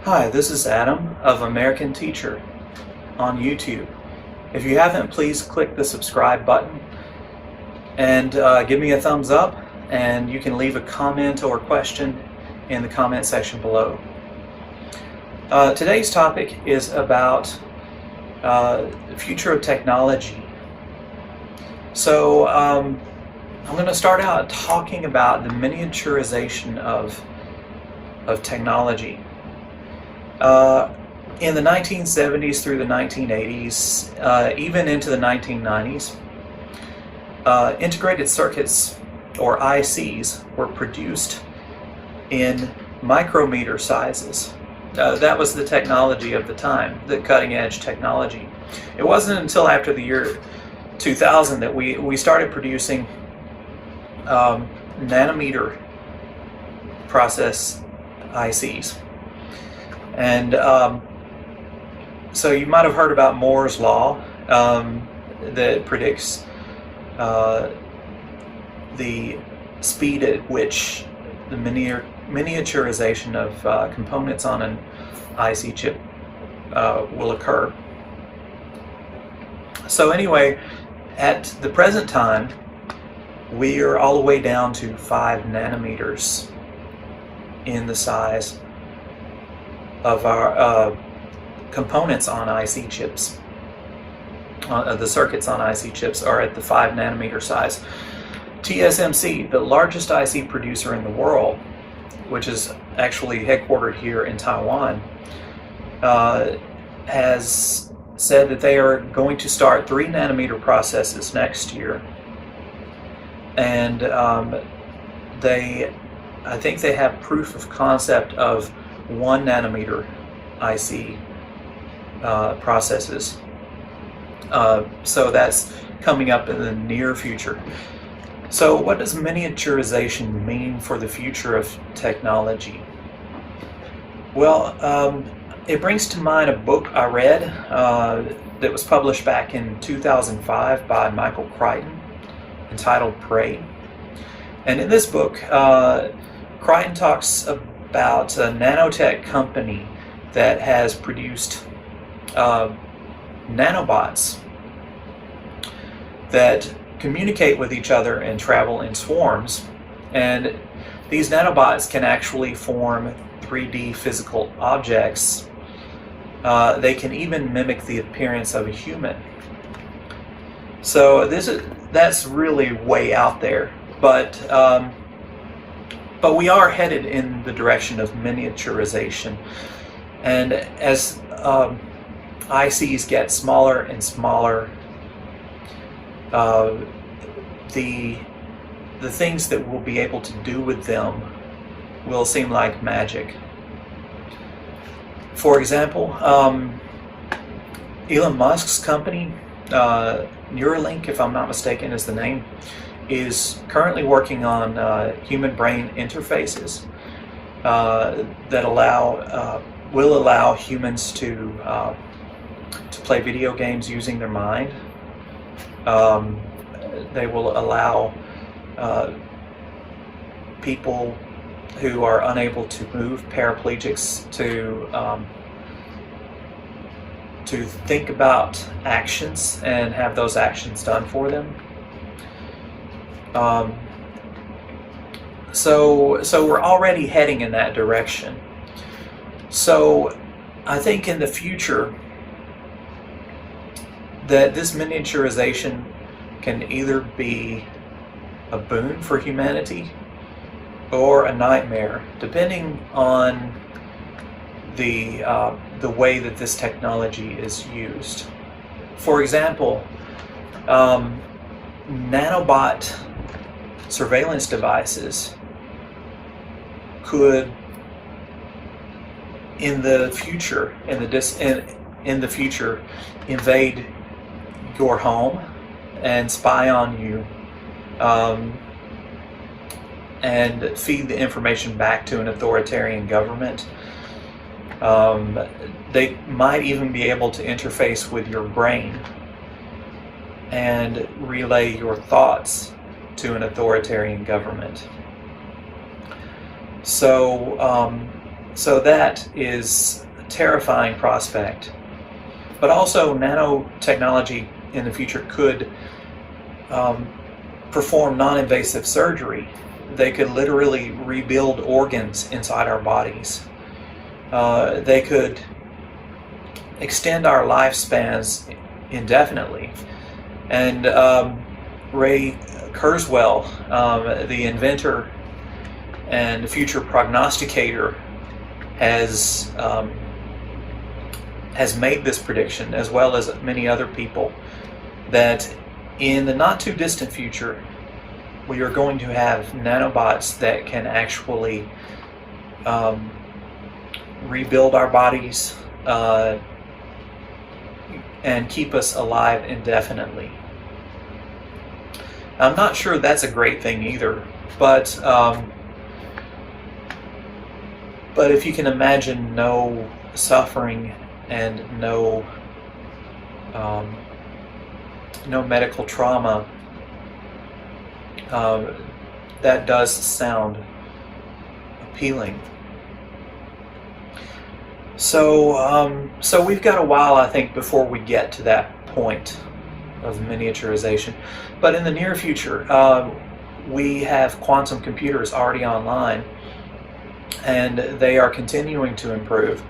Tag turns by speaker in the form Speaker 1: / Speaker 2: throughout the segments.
Speaker 1: Hi, this is Adam of American Teacher on YouTube. If you haven't, please click the subscribe button and give me a thumbs up, and you can leave a comment or question in the comment section below. Today's topic is about the future of technology. So I'm going to start out talking about the miniaturization of technology. In the 1970s through the 1980s, even into the 1990s, integrated circuits, or ICs, were produced in micrometer sizes. That was the technology of the time, the cutting edge technology. It wasn't until after the year 2000 that we started producing nanometer process ICs. And so you might have heard about Moore's law that predicts the speed at which the miniaturization of components on an IC chip will occur. So anyway, at the present time, we are all the way down to 5 nanometers in the size of our components on IC chips. The circuits on IC chips are at the 5 nanometer size. TSMC, the largest IC producer in the world, which is actually headquartered here in Taiwan, has said that they are going to start 3 nanometer processes next year. And I think they have proof of concept of 1 nanometer IC processes. So that's coming up in the near future. So what does miniaturization mean for the future of technology? Well, it brings to mind a book I read that was published back in 2005 by Michael Crichton, entitled Prey. And in this book, Crichton talks about a nanotech company that has produced nanobots that communicate with each other and travel in swarms. And these nanobots can actually form 3D physical objects. They can even mimic the appearance of a human. So that's really way out there, but we are headed in the direction of miniaturization. And as ICs get smaller and smaller, the things that we'll be able to do with them will seem like magic. For example, Elon Musk's company, Neuralink, if I'm not mistaken is the name, is currently working on human-brain interfaces that will allow humans to play video games using their mind. They will allow people who are unable to move, paraplegics, to think about actions and have those actions done for them. So we're already heading in that direction. So I think in the future that this miniaturization can either be a boon for humanity or a nightmare, depending on the way that this technology is used. For example, nanobot surveillance devices could, in the future, invade your home and spy on you, and feed the information back to an authoritarian government. They might even be able to interface with your brain and relay your thoughts to an authoritarian government. So So that is a terrifying prospect. But also, nanotechnology in the future could perform non-invasive surgery. They could literally rebuild organs inside our bodies. They could extend our lifespans indefinitely. And Ray Kurzweil, the inventor and future prognosticator, has made this prediction, as well as many other people, that in the not too distant future we are going to have nanobots that can actually rebuild our bodies and keep us alive indefinitely. I'm not sure that's a great thing either, but if you can imagine no suffering and no medical trauma, that does sound appealing. So we've got a while, I think, before we get to that point of miniaturization. But in the near future, we have quantum computers already online, and they are continuing to improve.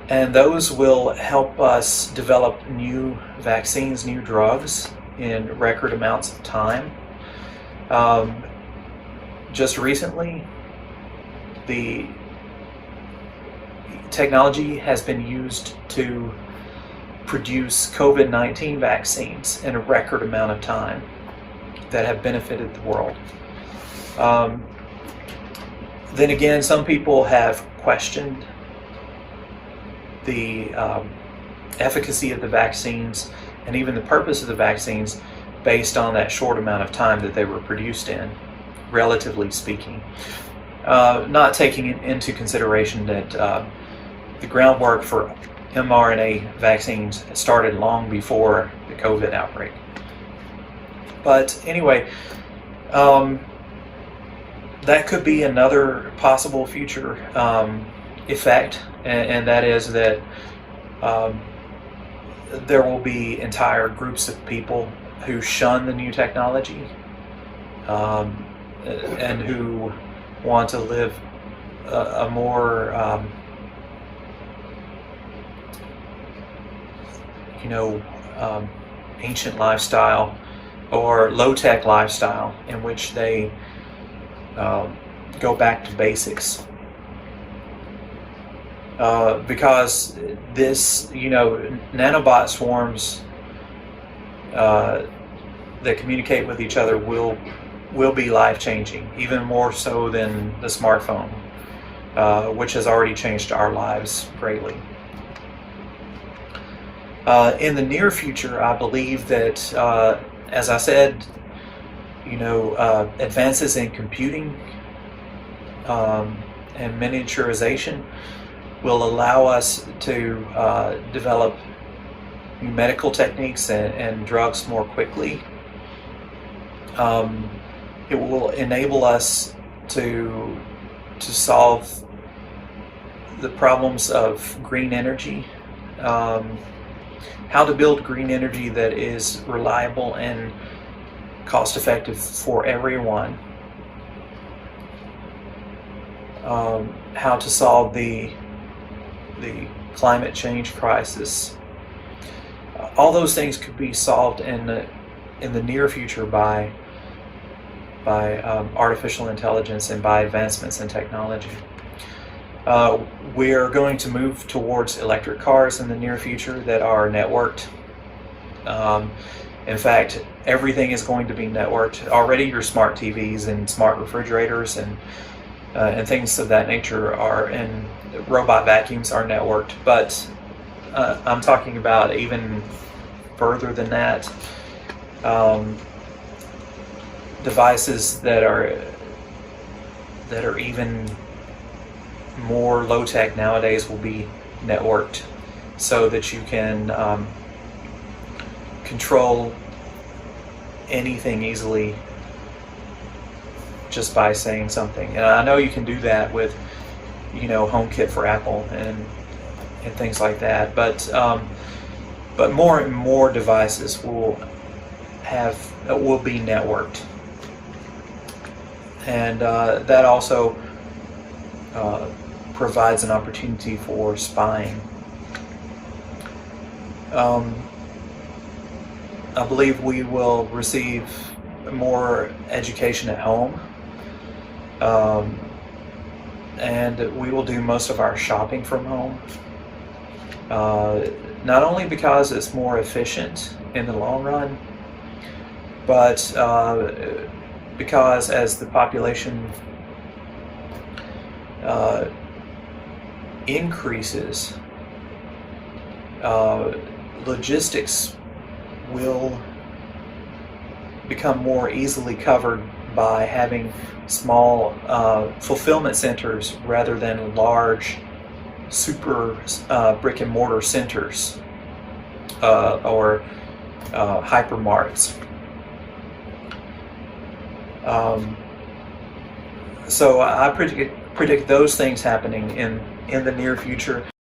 Speaker 1: And those will help us develop new vaccines, new drugs in record amounts of time. Just recently, the technology has been used to produce COVID-19 vaccines in a record amount of time that have benefited the world. Then again, some people have questioned the efficacy of the vaccines and even the purpose of the vaccines based on that short amount of time that they were produced in, relatively speaking. Not taking into consideration that the groundwork for mRNA vaccines started long before the COVID outbreak. But anyway, that could be another possible future effect, and that is that there will be entire groups of people who shun the new technology and who want to live a more ancient lifestyle or low-tech lifestyle in which they go back to basics. Because this, nanobot swarms that communicate with each other will be life-changing, even more so than the smartphone, which has already changed our lives greatly. In the near future, I believe that, as I said, advances in computing and miniaturization will allow us to develop new medical techniques and drugs more quickly. It will enable us to solve the problems of green energy, how to build green energy that is reliable and cost-effective for everyone, how to solve the climate change crisis. All those things could be solved in the near future by artificial intelligence and by advancements in technology. We're going to move towards electric cars in the near future that are networked. In fact, everything is going to be networked. Already your smart TVs and smart refrigerators and things of that nature are, and robot vacuums are networked, but I'm talking about even further than that. Devices that are even more low-tech nowadays will be networked, so that you can control anything easily just by saying something. And I know you can do that with HomeKit for Apple and things like that. But more and more devices will be networked, and that also provides an opportunity for spying. I believe we will receive more education at home, and we will do most of our shopping from home. Not only because it's more efficient in the long run, but because as the population increases, logistics will become more easily covered by having small fulfillment centers rather than large super brick and mortar centers or hypermarts. So I predict those things happening in the near future.